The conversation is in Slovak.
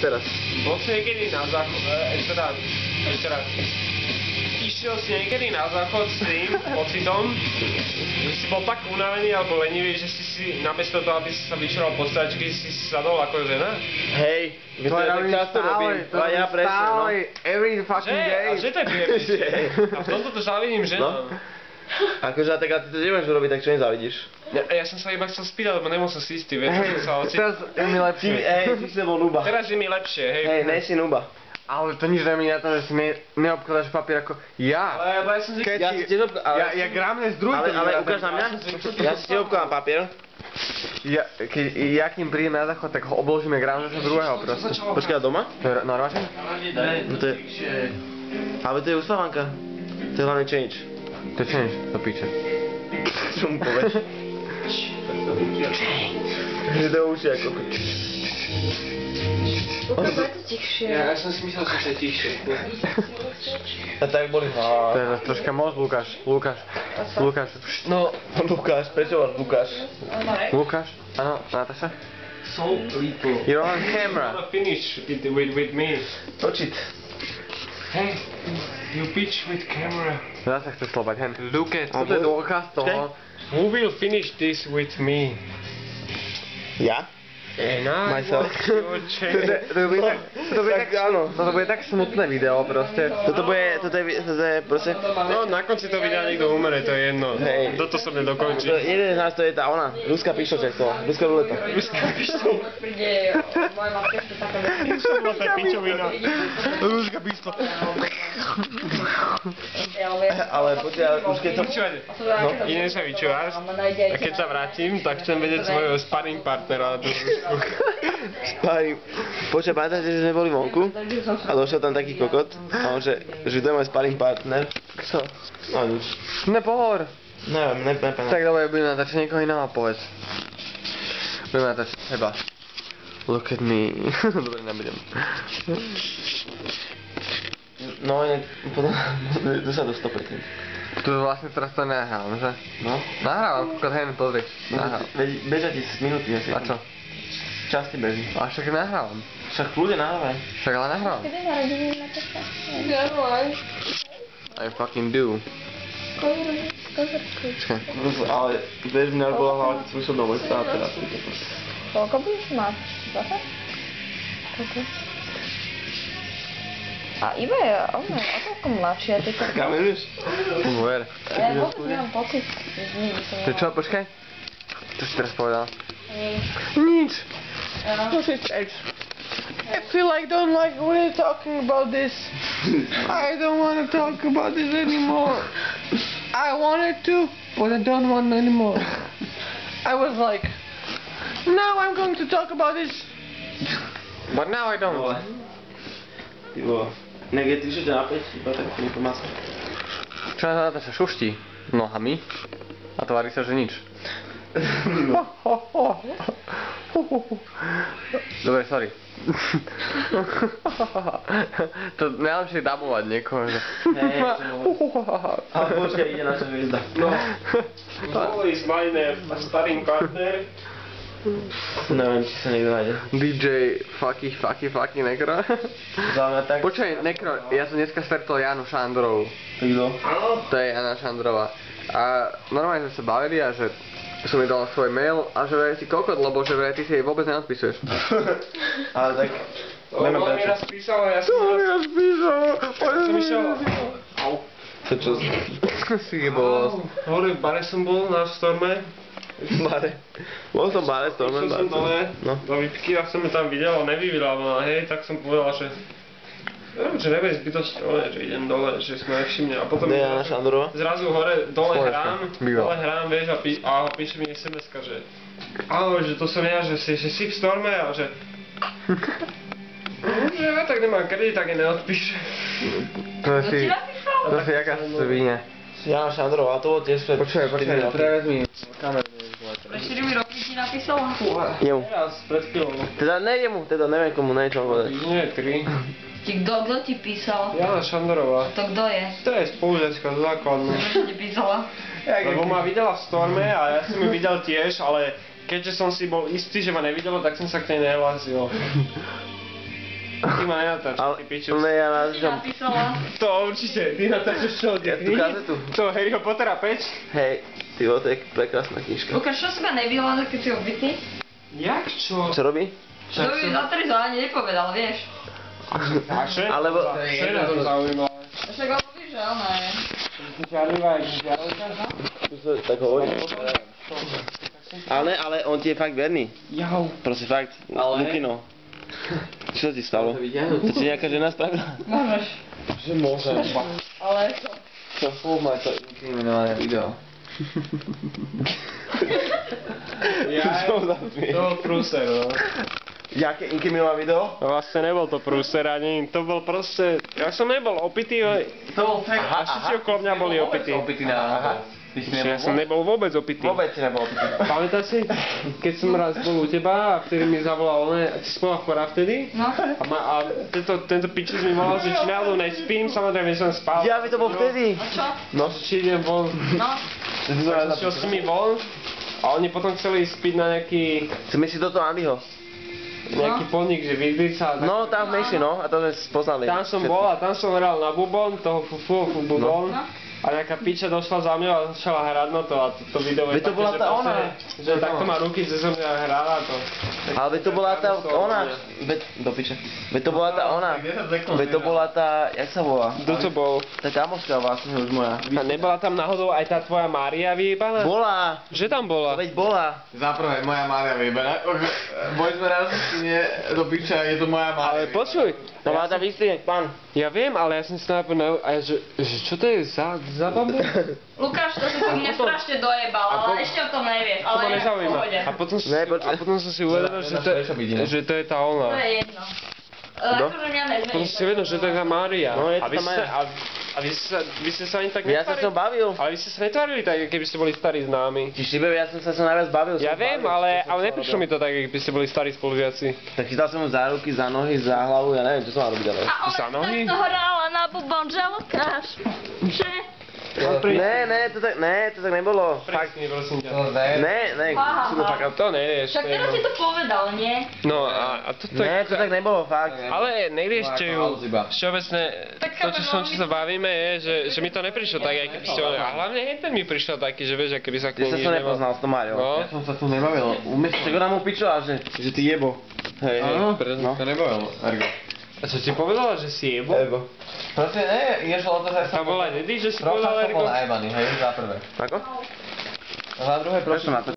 teraz. Bol si niekedy na záchod, ešte raz. Išiel si niekedy na záchod s tým pocitom, že si bol tak unavený alebo lenivý, že si namiesto toho, aby si sa vyčeral po stačky, si sadol ako žena? Hej, to ja tak často robím. A ja presne, no. Every fucking day. A že to je príjemné. A v tomto to závidím ženám. Akože, tak a ty to nemáš robiť, tak čo nezávidíš? Ja som sa iba chcel spýtať, lebo nebol som si istý, vieš, že som sa ocit... Teraz je mi lepšie. Ty si nebol nuba. Teraz je mi lepšie, hej. Hej, nej si nuba. Ale to nič nemení na to, že si neobkladáš papier ako ja. Ale ja som si... Ja si tiež obkladám, Ja gramne z druhý. ale ukáž na mňa. Ja si tiež obkladám papier. Ja kým prídem na záchod, tak ho obložíme gramne z druhého proste. Počkaj, doma? To je normálne? No to je... Ale to je uspávanka. To je hlavne change. To je change, to píče. Čo mu povieš? Že to je uši ako... Ukaz, je to tichšie. Ja som si myslel, že to je tichšie. A tak boli To je troška moc, Lukáš. No, Lukáš, prečo máš Lukáš? Lukáš? Áno, Natáša? So little. You're on camera. I wanna finish with me. Točiť. Hey, you bitch with camera. Zase chce slobať, hen. Look at Toto je dôkaz toho. who will finish this with me. Ja? And I Myself. want your chain. Toto bude tak smutné video proste. Toto je proste... No, na konci to videa niekto umere, to je jedno. Hej. Toto sa mne dokončí. Jeden z nás to je tá ona, ruská pištoľ, jak to má. Ruská ruleta. Ruská pištoľ. Príde moja matka, že to taká Ruská pičovina. Ruská pištoľ. Ale poďte, už keď to... Počúvajte, iné sa vyčúvaš a keď sa vrátim, tak chcem vedieť svojho sparring partnera na tú Rusku. Spárim. Počkaj, pamätáte, že sme boli vonku a došiel tam taký kokot a on že to je môj sparring partner. Čo? No nič. Nepohovor. Neviem, nepamätám. Tak dobre, budeme natáčať niekoho iného a povedz. Budeme natáčať teba. Look at me. Dobre, nebudem. No, inak, potom, to sa dostal predtým. Tu vlastne teraz to nahrávam, že? No. Nahrávam, kokot, hen, pozri. Nahrávam. Beža ti z minúty asi. A čo? Čas ti beží. A však nahrávam. Však kľude nahrávaj. Však ale nahrávam. Kedy narodení na to sa? Nevaj. I fucking do. Počkaj. Ale vieš, mňa už bola hlava, keď som išiel do vojska a teraz. Koľko budeš mať? 20? Koľko? A Iva je o toľko mladšia, ty to... Kameruješ? Ver. Ja vôbec nemám pocit, že nikdy som To čo, počkaj? Čo si teraz povedal? Nič. Nič. Ja. I feel like don't like we're talking about this. I don't want to talk about this anymore. I wanted to, but I don't want anymore. I was like, now I'm going to talk about this. But now I don't. Ty vole. Inak je 3 na 5, iba tak nepomáca. Čo na to sa šuští nohami a tvári sa, že nič. Dobre, sorry. To najlepšie je dabovať niekoho, že... Hej, ale počkaj, ide naša hviezda. No. Who is my sparring partner? Neviem, či sa niekto nájde. DJ fucky Nekro. Záme tak... Počkaj, Nekro, ja som dneska stretol Janu Šandrovú. Tak kto? To je Jana Šandrová. A normálne sme sa bavili a že som jej dal svoj mail a že vraj si kokot, lebo že vraj ty si jej vôbec neodpisuješ. Ale tak... Ona mi raz písala, ja som raz... som išiel... Au. To čo? Si jebol. Hore v bare som bol na Storme. Bare. Bol som bare, storme. Išiel som dole No. do výtky a som ju tam videl, nevyvíľal, hej, tak som povedal, že... Že nebude zbytočne, že idem dole, že si ma nevšimne. A potom Kde je Jana Šandrová? zrazu hore, dole Bývala. hrám, vieš, a píše mi SMS-ka, že... Ahoj, že to som ja, že si v Storme a že... Že ja tak nemám kredit, tak je neodpíše. To si jaká svinia. Jana Šandrová, to bol tiež pred... Počkaj, prevezmi kameru. Pre 4 roky ti napísala? Jemu. Teraz, pred chvíľou. Teda ne jemu, teda neviem komu, neviem čo povedať. Nie, 3. Kto ti písal? Jana Šandorová. To kto je? To je spolužiačka z základnej. Prečo ti písala? Lebo ma videla v Storme a ja som ju videl tiež, ale keďže som si bol istý, že ma nevidela, tak som sa k nej nehlásil. Ty ma nenatáč, Ale, ty piču. ne, ja Ti natáčam. napísala. To určite, ty natáčaš čo, Ja tú kazetu. To Harryho Pottera 5? Hej, ty vole, to je prekrásna knižka. Lukáš, čo si ma nevyhľadal, keď si obytý? Jak čo? Čo robí? To by za 3 ani nepovedal, vieš. A čo je Alebo- čo je na tom zaujímavé? Však on hovorí, že ona je. Žiarlivá je žiarlivá? Tu sa tak hovorí. Ale on ti je fakt verný. Jau. Proste fakt. Ale- Lukino. Čo ti stalo? To ti nejaká žena spravila? Môžeš. Že môže. Ale čo? Čo? Má to inkriminované video. Ja, Čo za smiech? to bol prúser, no. Jaké inkriminované video? Vlastne nebol to prúser ani, to bol proste, ja som nebol opitý, To bol fakt. a všetci okolo mňa boli opití. Opitý na Ty si Ja som nebol vôbec opitý. Vôbec si nebol opitý. Pamätáš si, keď som raz bol u teba a vtedy mi zavolal oné, ty si bola chorá vtedy? No. A tento pičus mi volal, že či náhodou nespím, samozrejme som spal. Ja by to bol vtedy. A čo? No. Či idem von, No. šiel s nimi von a oni potom chceli ísť piť na nejaký Chceme si do toho Andyho. podnik, že Vidlica. No, tam v Mejši, no. A to sme spoznali. Tam som bol a tam som hral na bubon, toho fufu bubon. No. A nejaká piča došla za mňou a začala hrať na to a to video je Veď to také, bola že tá proste, ona. že takto má ruky, že som mňa hrala to. Ale veď to bola tá ona. Do piče. Veď to bola tá ona. Veď to bola tá, jak sa volá? Kto to bol? Tá kamoška vlastne už moja. A nebola tam náhodou aj tá tvoja Mária vyjebaná? Bola. Že tam bola? Veď bola. Za prvé, moja Mária vybená. Boli sme raz do piča, je to moja Mária. Ale počuj, No má tam výstriek, pán. ja viem, ale ja som si to napadol, že čo to je za babu? Lukáš, to si to mne strašne dojebal, ale ešte o tom nevieš. To ma Ale je v nezaujíma. pohode. A potom som si uvedomil, že to je tá To ona. je jedno. Akože mňa nezmení. Potom si uvedomil, že to je tá Mária. No, je to A vy tá ste Mária. a vy ste sa ani tak Ja sa s ňou netvárili? bavil. Ale vy ste sa netvárili tak, keby ste boli starí známi. Ti šibe, ja som sa s ňou najviac bavil. Ja som viem, bavil, ale čo som neprišlo mi robil. to tak, keby ste boli starí spolužiaci. Tak chytal som ju za ruky, za nohy, za hlavu, ja neviem, čo som mal robiť ale. A Za ona nohy? takto hrála na bubon, že Lukáš? Že? Ne, to tak nebolo. Fakt. Presne, prosím ťa. Ne, Aha. sú to fakt. To nevieš. Však teraz si to povedal, nie? No a toto Ne, je... to tak nebolo, fakt. Ale neriešte ju. Všeobecne, Tak to, čo som chápem, čo sa bavíme, je, že mi to neprišlo tak, aj keby ste hovorili. A hlavne ten mi prišiel taký, že vieš, keby sa k Ty sa nej to nič nepoznal s tou Máriou. No. Ja som sa tu nebavil. Však ona mu pičila, že ty jebo. Hej, hej. Áno, No. to nebavil, Ergo. A čo ti povedala, že si jebo? Ebo. Proste ne, išlo o to, že Tam bola Nedy, že si trocha povedala som Ergo? bol najebaný, hej, za prvé. Ako? A za druhé, Prečo ma to?